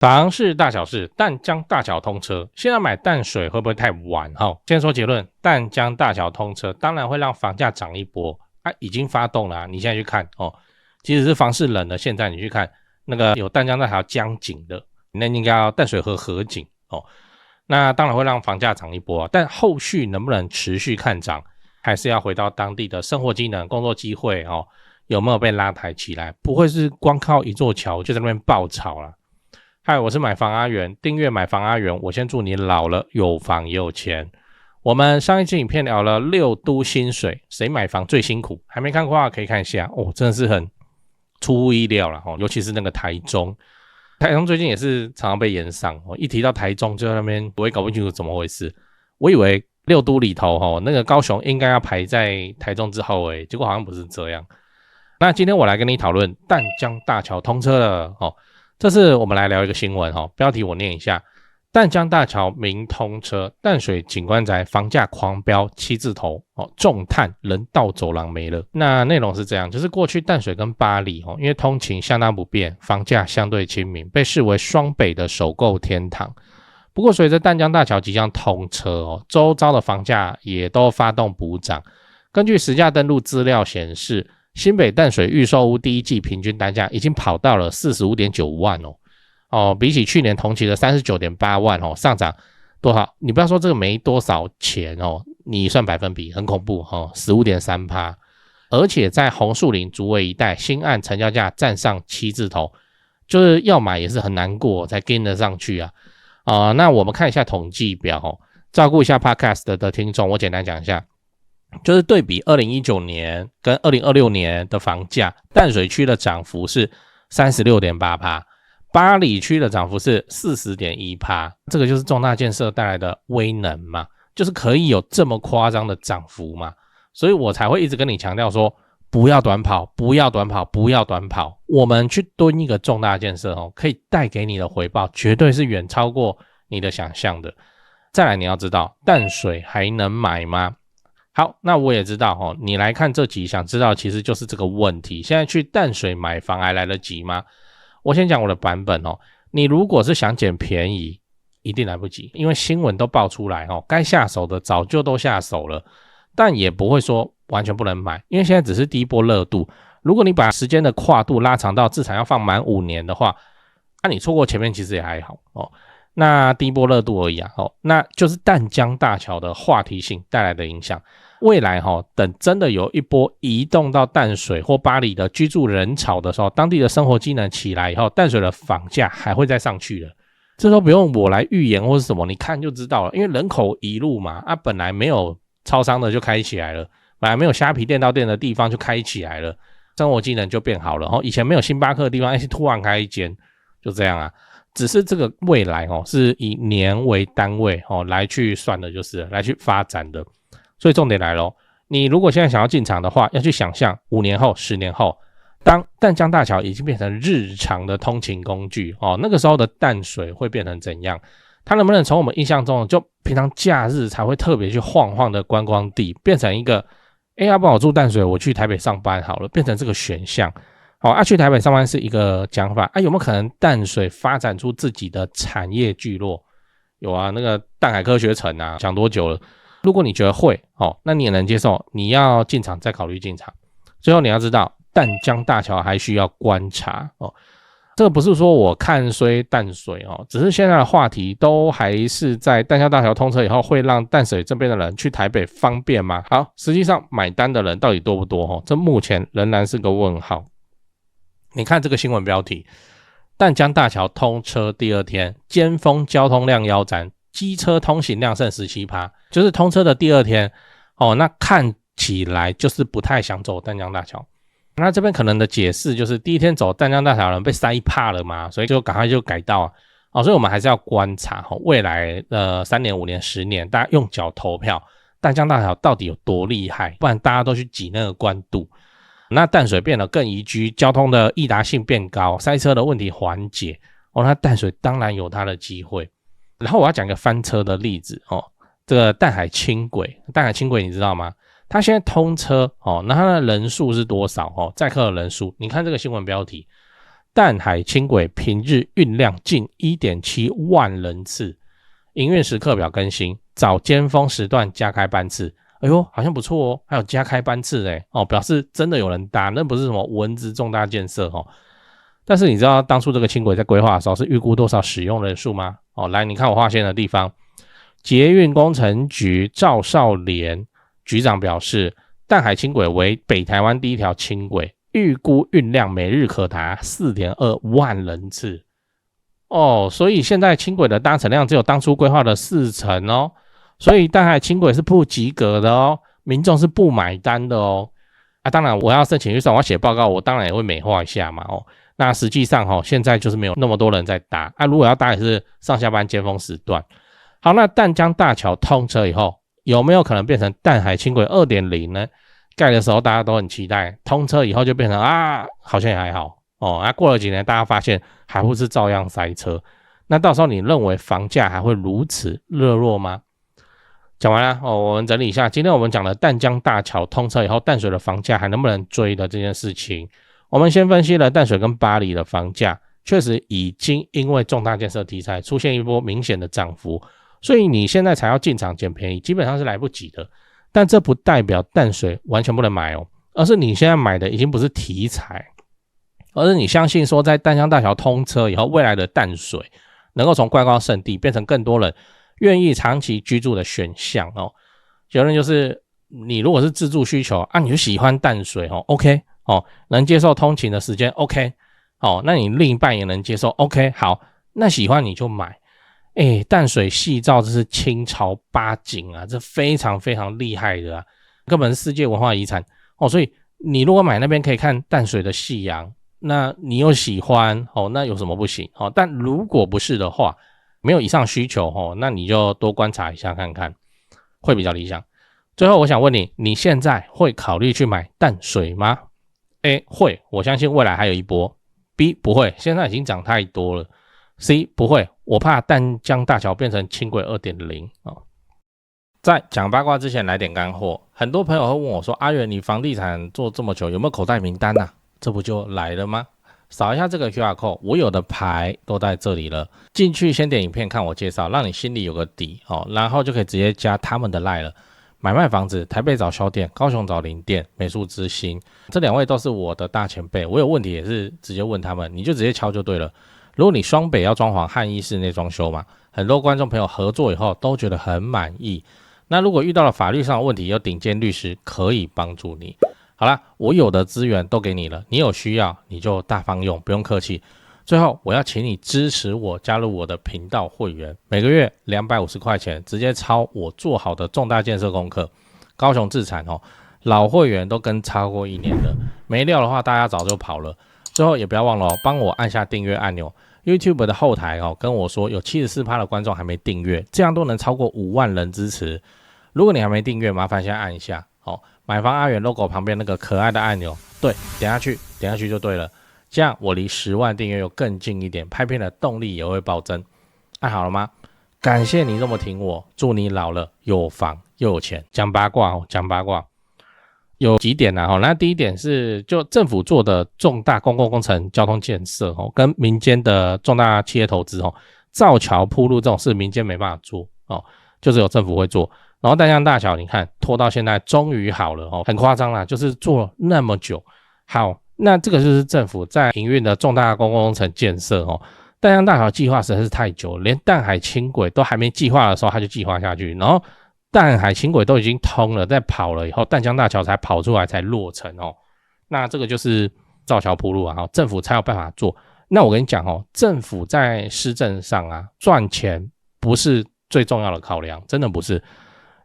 房市大小事，淡江大橋通車，現在買淡水會不會太晚？先說結論，淡江大橋通車當然會讓房價漲一波，已經發動了你現在去看即使是房市冷了，現在你去看那個有淡江大橋江景的，那應該要淡水河河景那當然會讓房價漲一波但後續能不能持續看漲，還是要回到當地的生活機能、工作機會有沒有被拉抬起來，不會是光靠一座橋就在那邊爆炒啦。嗨，我是買房阿元，訂閱買房阿元，我先祝你老了有房也有錢。我們上一期影片聊了6都薪水，誰買房最辛苦？還沒看過的話可以看一下真的是很出乎意料啦尤其是那個台中最近也是常常被炎上一提到台中就在那邊我也搞不清楚怎麼回事，我以為6都裡頭那個高雄應該要排在台中之後結果好像不是這樣。那今天我來跟你討論淡江大橋通車了這次我們來聊一個新聞標題我念一下，淡江大橋明通車，淡水景觀宅房價狂飆7字頭重碳人道走廊沒了。那內容是這樣，就是過去淡水跟八里因為通勤相當不便，房價相對親民，被視為雙北的首購天堂。不過隨着淡江大橋即將通車周遭的房價也都發動補漲。根據實價登錄資料顯示，新北淡水預售屋第一季平均單價已經跑到了 45.9 萬比起去年同期的 39.8 萬上漲多少？你不要說這個沒多少錢你算百分比很恐怖15.3%，而且在紅樹林竹圍一帶新案成交價站上7字頭，就是要買也是很難過才跟得上去那我們看一下統計表照顧一下 Podcast 的聽眾，我簡單講一下。就是对比2019年跟2026年的房價，淡水區的漲幅是 36.8%， 八里區的漲幅是 40.1%， 這個就是重大建設帶來的威能嘛，就是可以有這麼誇張的漲幅嘛，所以我才會一直跟你強調說不要短跑，不要短跑，不要短跑，我們去蹲一個重大建設可以帶給你的回報絕對是遠超過你的想象的。再來你要知道淡水還能買嗎？好，那我也知道你來看這集想知道其實就是這個問題，現在去淡水買房還來得及嗎？我先講我的版本你如果是想撿便宜一定來不及，因為新聞都爆出來該下手的早就都下手了，但也不会說完全不能買，因為现在只是第一波熱度，如果你把時間的跨度拉長到至少要放滿5年的話，那你錯過前面其實也還好那第一波熱度而已那就是淡江大橋的話題性帶來的影響。未来等真的有一波移動到淡水或八里的居住人潮的時候，當地的生活機能起來以後，淡水的房價還會再上去的。這都不用我來預言或是什麼，你看就知道了，因為人口移入嘛本來沒有超商的就開起來了，本來沒有蝦皮店到店的地方就開起來了，生活機能就变好了以前沒有星巴克的地方突然開一間，就這樣只是這個未來是以年為單位來去算的，就是來去發展的。所以重點來咯，你如果現在想要進場的話，要去想象5年後10年後，當淡江大橋已經變成日常的通勤工具那個時候的淡水會變成怎樣？它能不能從我們印象中就平常假日才會特別去晃晃的觀光地，變成一個要不然我住淡水我去台北上班好了，變成這個選項去台北上班是一個講法有沒有可能淡水發展出自己的產業聚落？有那個淡海科學城講多久了？如果你覺得會那你也能接受，你要進場再考慮進場。最後你要知道淡江大橋還需要觀察這個不是說我看衰淡水只是現在的話題都還是在淡江大橋通車以後會讓淡水這邊的人去台北方便嗎？好，實際上買單的人到底多不多這目前仍然是個問號。你看這個新聞標題，淡江大橋通車第2天，尖峰交通量腰斬，機車通行量剩 17%， 就是通車的第2天那看起來就是不太想走淡江大橋。那這邊可能的解釋就是第1天走淡江大橋的人被塞怕了嘛，所以就趕快就改道所以我們還是要觀察未來3年5年10年大家用腳投票淡江大橋到底有多厲害，不然大家都去擠那個關渡，那淡水變得更宜居，交通的易達性變高，塞車的問題緩解那淡水當然有它的機會。然後我要講一個翻車的例子這個淡海輕軌你知道嗎？它現在通車那它的人數是多少載客的人數？你看這個新聞標題，淡海輕軌平日運量近 1.7 萬人次，營運時刻表更新，早尖峰時段加開班次。哎呦，好像不錯哦，還有加開班次哎，表示真的有人搭，那不是什麼蚊子重大建設哦。但是你知道當初這個輕軌在規劃的時候是預估多少使用人數嗎？來，你看我劃線的地方，捷運工程局趙少蓮局長表示，淡海輕軌為北台灣第一條輕軌。預估運量每日可達 4.2 萬人次所以現在輕軌的搭乘量只有當初規劃的40%哦，所以淡海輕軌是不及格的哦，民眾是不買單的哦。當然我要申請預算，我要寫報告，我當然也會美化一下嘛那實際上現在就是沒有那麼多人在搭如果要搭也是上下班尖峰時段。好，那淡江大橋通車以後，有沒有可能變成淡海輕軌 2.0 呢？蓋的時候大家都很期待，通車以後就變成好像也還好過了幾年大家發現還不是照樣塞車，那到時候你認為房價還會如此熱絡嗎？講完了我們整理一下，今天我們講了淡江大橋通車以後淡水的房價還能不能追的這件事情。我們先分析了淡水跟八里的房價，確實已經因為重大建設題材出現一波明顯的漲幅，所以你現在才要進場撿便宜基本上是來不及的。但這不代表淡水完全不能買而是你現在買的已經不是題材，而是你相信說在淡江大橋通車以後，未來的淡水能夠從觀光勝地變成更多人願意長期居住的選項結論就是你如果是自住需求你就喜歡淡水OK 能接受通勤的時間 OK 那你另一半也能接受 OK 好，那喜歡你就買。淡水夕照這是清朝八景这非常非常厲害的根本是世界文化遺產所以你如果買那邊可以看淡水的夕陽，那你又喜歡那有什麼不行但如果不是的話，沒有以上需求那你就多觀察一下看看，會比較理想。最後我想問你，你現在會考慮去買淡水嗎？ A 會，我相信未來還有一波。 B 不會，現在已經漲太多了。 C 不會，我怕淡江大橋變成輕軌 2.0 在講八卦之前來點乾貨，很多朋友會問我說，阿元你房地產做這麼久有沒有口袋名單這不就來了嗎？掃一下這個 QR code， 我有的牌都在這裡了，進去先點影片看我介紹，讓你心裡有個底然後就可以直接加他們的 LINE 了。買賣房子，台北找銷店，高雄找林店，美術之星，這兩位都是我的大前輩，我有問題也是直接問他們，你就直接敲就對了。如果你雙北要裝潢漢一室內裝修嘛，很多觀眾朋友合作以後都覺得很滿意。那如果遇到了法律上的問題，有頂尖律師可以幫助你。好啦，我有的資源都給你了，你有需要你就大方用，不用客氣。最後我要請你支持我，加入我的頻道會員，每個月250塊錢，直接抄我做好的重大建設功課。高雄自產老會員都跟超過1年了，沒料的話大家早就跑了。最後也不要忘了幫我按下訂閱按鈕。YouTube 的後台跟我說有 74% 的觀眾還沒訂閱，這樣都能超過5萬人支持。如果你還沒訂閱，麻煩先按一下買房阿元 logo 旁邊那個可愛的按鈕，對，點下去就對了。這樣我離10萬訂閱又更近一點，拍片的動力也會暴增。按好了嗎？感謝你這麼挺我，祝你老了有房又有錢。講八卦有幾點那第一點是就政府做的重大公共工程交通建設跟民間的重大企業投資造橋鋪路這種事民間沒辦法做就只有政府會做。然後淡江大橋你看拖到現在終於好了很誇張啦，就是做了那麼久。好，那這個就是政府在營運的重大公共工程建設淡江大橋計劃實在是太久了，連淡海輕軌都還沒計劃的時候他就計劃下去，然後淡海輕軌都已經通了，在跑了以後，淡江大橋才跑出來才落成那這個就是造橋鋪路政府才有辦法做。那我跟你講政府在施政上賺錢不是最重要的考量，真的不是。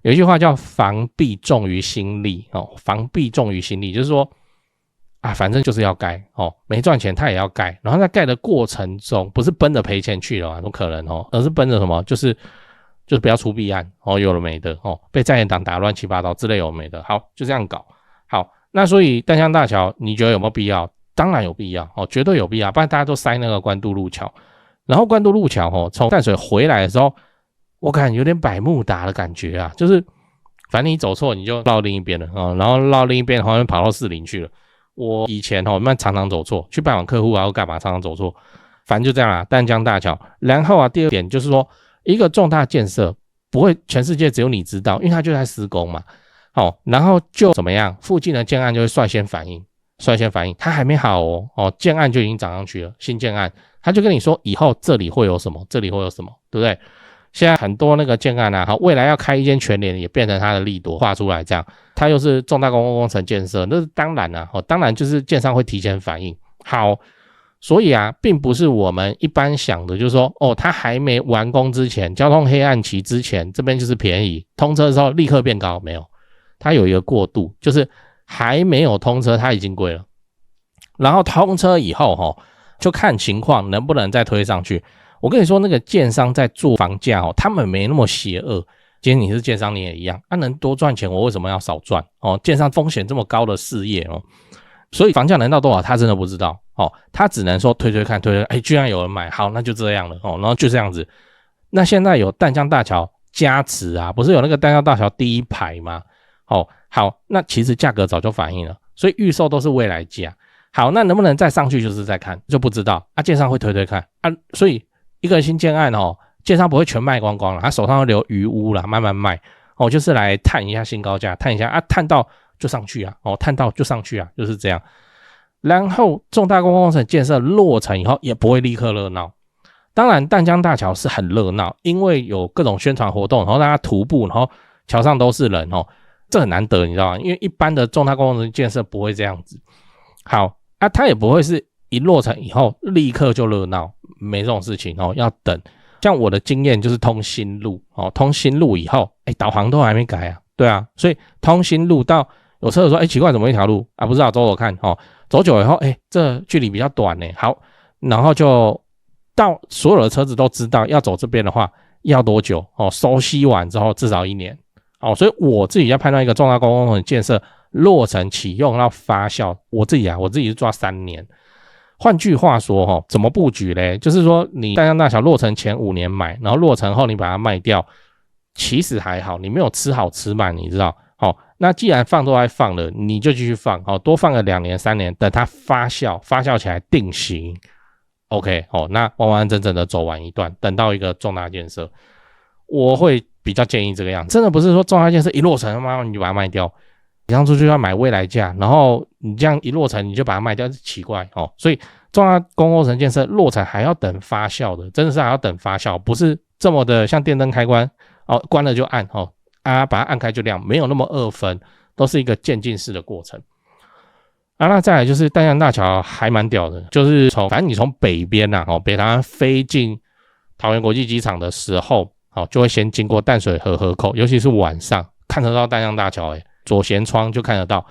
有一句話叫防弊重於心力防弊重於心力，就是說反正就是要蓋沒賺錢他也要蓋，然後在蓋的過程中不是奔着賠錢去了不可能而是奔着什麼就是不要出弊案有了沒的被在野黨打亂七八糟之類有沒的，好就這樣搞。好，那所以淡江大橋你覺得有没有必要？當然有必要絕對有必要，不然大家都塞那個關渡路橋，然後關渡路橋從淡水回來的時候，我感覺有點百慕達的感覺就是反正你走錯你就繞另一邊了然後繞另一邊好像跑到士林去了。我以前常常走錯，去拜訪客戶啊或幹嘛常常走錯，反正就這樣啦，淡江大橋。然後啊，第二點就是說，一個重大建設不會全世界只有你知道，因為它就在施工嘛。然後就怎麼樣，附近的建案就會率先反應，它還沒好建案就已經漲上去了，新建案他就跟你說以後這裡會有什麼，這裡會有什麼，對不對？現在很多那個建案啊，未來要開一間全聯也變成它的利多畫出來，這樣它又是重大公共工程建設，那是當然啦，當然就是建商會提前反應。好，所以啊，並不是我們一般想的，就是說它還沒完工之前，交通黑暗期之前，這邊就是便宜，通車的時候立刻變高，沒有，它有一個過渡，就是還沒有通車它已經貴了，然後通車以後就看情況能不能再推上去。我跟你說，那個建商在做房價他們沒那麼邪惡。今天你是建商，你也一樣，能多賺錢，我為什麼要少賺？建商風險這麼高的事業所以房價能到多少，他真的不知道他只能說推看，居然有人買，好，那就這樣了然後就這樣子。那現在有淡江大橋加持啊，不是有那個淡江大橋第一排嗎？好，那其實價格早就反映了，所以預售都是未來價。好，那能不能再上去，就是再看，就不知道建商會推看所以一個新建案建商不會全賣光光了，他手上會留餘屋啦，慢慢賣就是來探一下新高價，探一下探到就上去啊探到就上去啊，就是這樣。然後重大公共工程建設落成以後也不會立刻熱鬧。當然淡江大橋是很熱鬧，因為有各種宣傳活動，然後大家徒步，然後橋上都是人這很難得，你知道嗎？因為一般的重大公共工程建設不會這樣子。好它也不會是一落成以後立刻就熱鬧，沒這種事情要等。像我的經驗就是通新路通新路以後導航都還沒改啊，對啊，所以通新路到有車友說奇怪，怎麼一條路不知道，走走看走久以後這距離比較短呢，好，然後就到所有的車子都知道要走這邊的話要多久熟悉完之後至少1年所以我自己要判斷一個重大公共工程建設落成啟用到發酵，我自己是抓3年。換句話說怎麼布局嘞？就是說你淡江大橋落成前5年買，然後落成後你把它賣掉，其實還好，你沒有吃好吃滿，你知道那既然放都還放了，你就繼續放多放個2年3年，等它發酵起來定型 OK 那完完整整的走完一段，等到一個重大建設，我会比較建議這個樣子。真的不是說重大建設一落成你就把它賣掉，你當初就要買未來價，然後你這樣一落成你就把它賣掉，是奇怪所以重大公共工程建設落成還要等發酵的，真的是還要等發酵，不是這麼的像電燈開關關了就按把它按開就亮，沒有那麼二分，都是一個漸進式的過程那再來就是淡江大橋還蠻屌的，就是反正你從北邊北台灣飛進桃園國際機場的時候就會先經過淡水河口，尤其是晚上看得到淡江大橋左舷窗就看得到，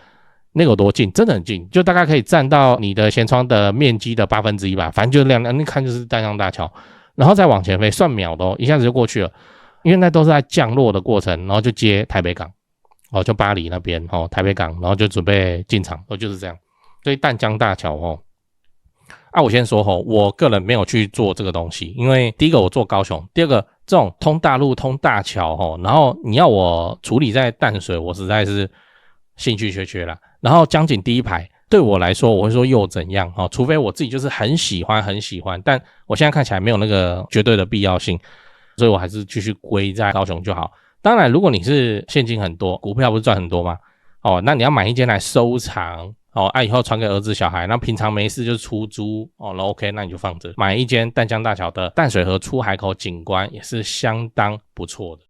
那個有多近？真的很近，就大概可以占到你的舷窗的面積的1/8吧，反正就亮，你看就是淡江大橋，然後再往前飞，算秒的一下子就過去了，因為那都是在降落的過程，然後就接台北港就巴黎那邊台北港，然後就準備進場就是這樣。所以淡江大橋我先說我個人沒有去做這個東西，因為第一個我做高雄，第二個這種通大陸通大橋然後你要我處理在淡水，我實在是興趣缺啦。然後江景第一排對我來說，我會說又怎樣除非我自己就是很喜歡，但我現在看起來沒有那個絕對的必要性，所以我還是繼續歸在高雄就好。當然如果你是現金很多，股票不是賺很多嗎那你要買一間來收藏以後傳給兒子小孩，那平常沒事就出租那 OK， 那你就放着。買一間淡江大橋的淡水河出海口景觀也是相當不錯的。